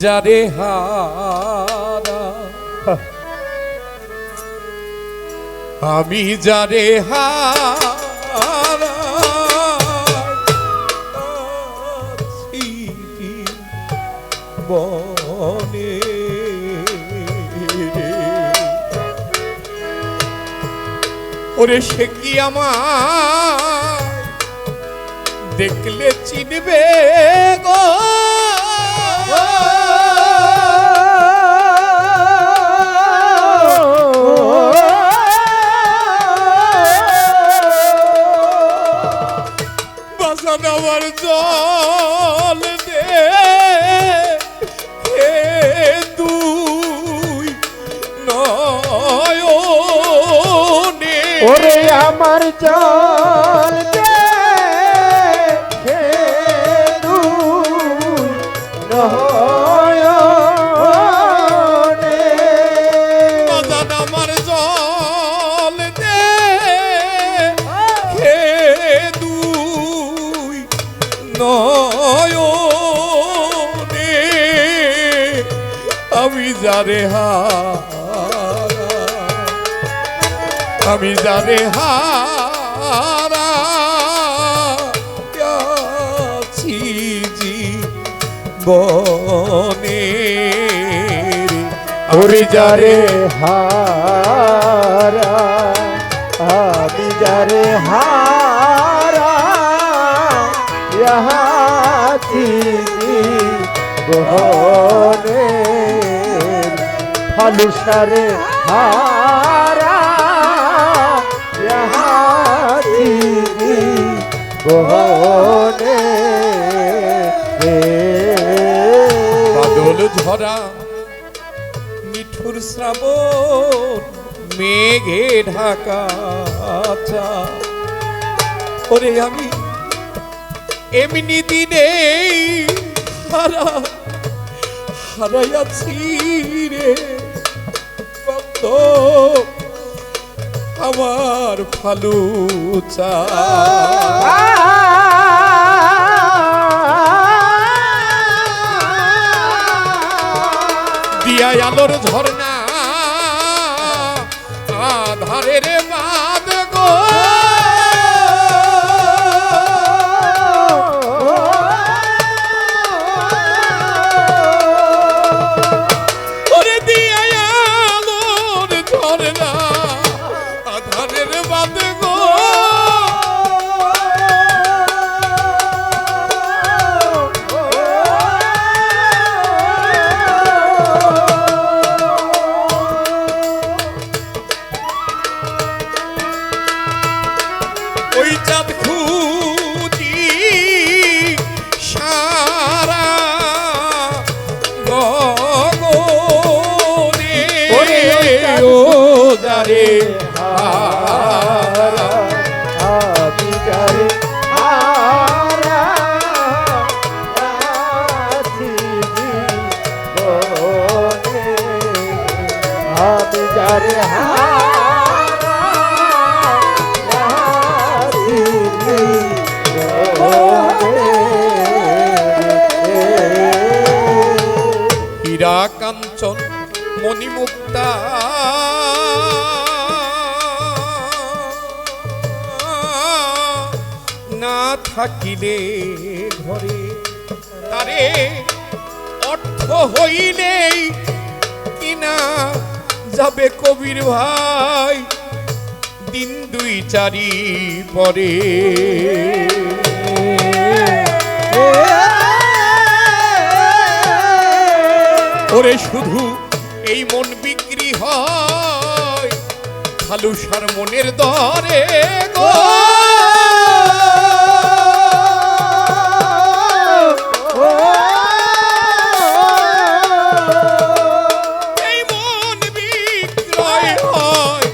যারে হারা আমি যারে হারা বনে ওরে সে কি আমার দেখলে চিনবে গো বাজান আমার জল দে হে দুই নয়নে ওরে আমার জল দে হে দুই নয়নে বাজান আমার জল দে হে দুই নয়নে আমি যারে আমি যারে হারা আছি জীবনে ওরে যারে হারা আমি যারে হারা ইয়াছি বহনে ফালুসারে হারা ইয়াছি বহনে বাদল ঝরা মিঠুর শ্রাবণ মেঘে ঢাকা ওরে আমি এমনি দিনে হারাইয়াছি রে ভক্ত আমার ফালুচা দিয়া আলোর ঝর্ণা আধারের বাদ গো ওরে দিয়া আলোর ঝর্ণা আধারের বাদ গো ওই চাঁদ খুঁজি সারা গগনে ও যারে হারা আমি যারে হারা আছি জীবনে আমি যারে হারা আছি জীবনে হীরা কাঞ্চন মণিমুক্তা না থাকিলে ঘরে তারে অর্থ হইলেই কিনা যাবে কবির ভাই দিন দুই চারি পরে ওরে শুধু এই মন বিক্রি হয় ফালুসার মনের দরে গো এই মন বিক্রয় হয়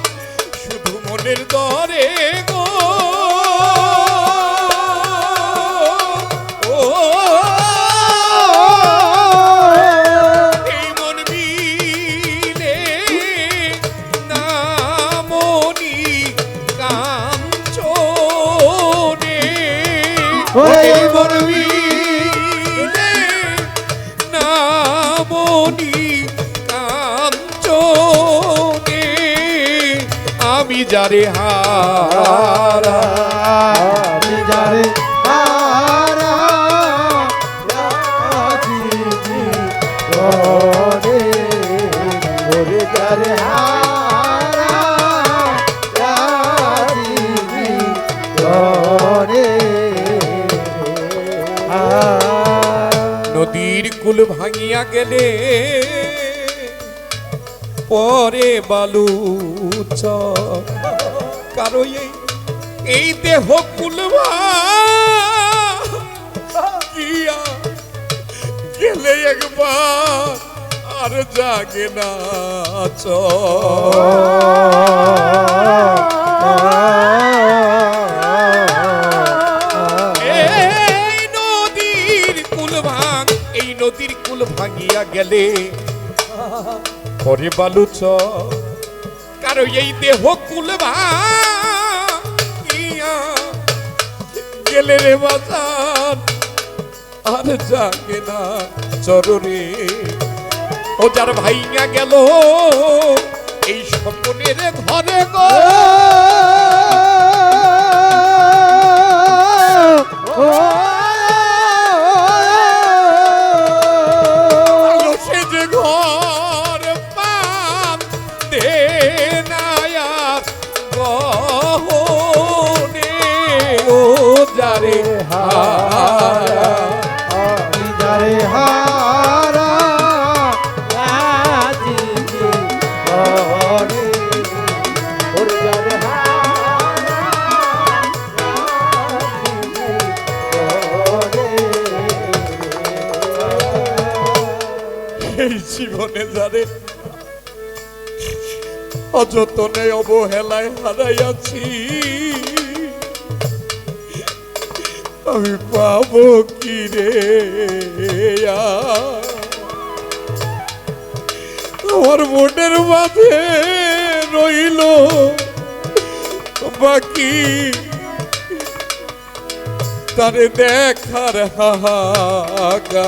শুধু মনের দরে গো এই মন বিলে নামনি কাঞ্চন মনি কাঞ্চনে আমি যারে হারা আমি যারে হারা রাজি জীবনে ওরে যারে হারা রাজি জীবনে নদীর কুল ভাঙিয়া গেলে পরে বালু কারো এই দেহ কুল ভাঙিয়া গেলে একবার আর জাগে না এই নদীর কুল ভাঙিয়া গেলে পরে বালু কারো এই দেহ কুল ভাঙিয়া গেলে রে বাজার আর জাগে না চররে ও যার ভাইয়া গেল এই স্বপ্নের ঘরে গো সে যে ঘর পান দে নায়ার গহনে ও যারে হারা আমি যারে হারা রাজি জীবনে ওরে যারে হারা রাজি জীবনে এই জীবনে যারে অযতনে অবহেলায় হারাইয়াছি আমি পাবো কি রে আমার মনের মাঝে রইল বাকি তারে দেখার হাহাকার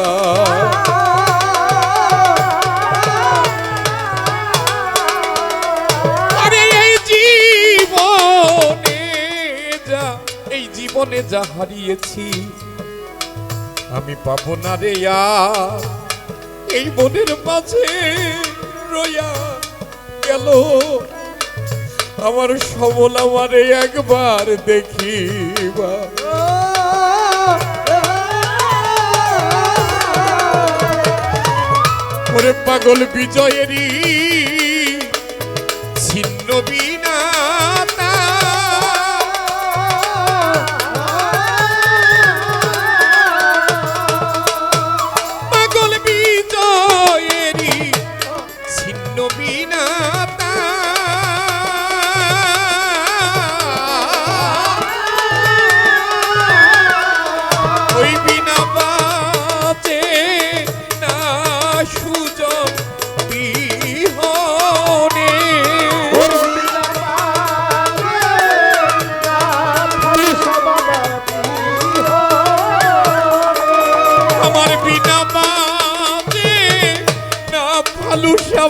জীবনে যা হারিয়েছি আমি পাবো না রে আর এই মনের মাঝে রইয়া গেল আমার সবল আমারে একবার দেখিবা ওরে পাগল বিজয়েরই ছিন্ন বিনা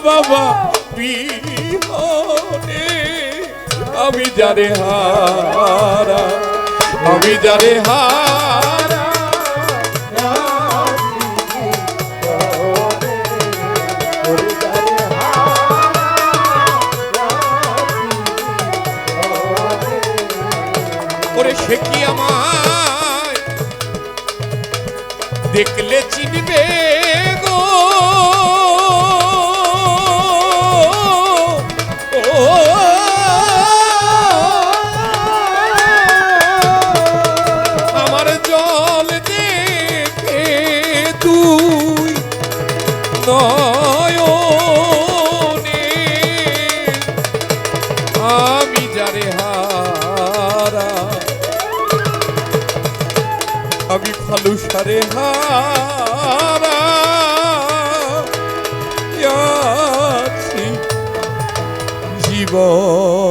বাবা বিহনে আমি যারে হারা আমি যারে হারা ওরে সে কি আমায় দেখলে চিনবে গো আমার জল দেখে তুই নয়নে আমি যারে হারা আমি ফালুসারে হারা আছি জীবন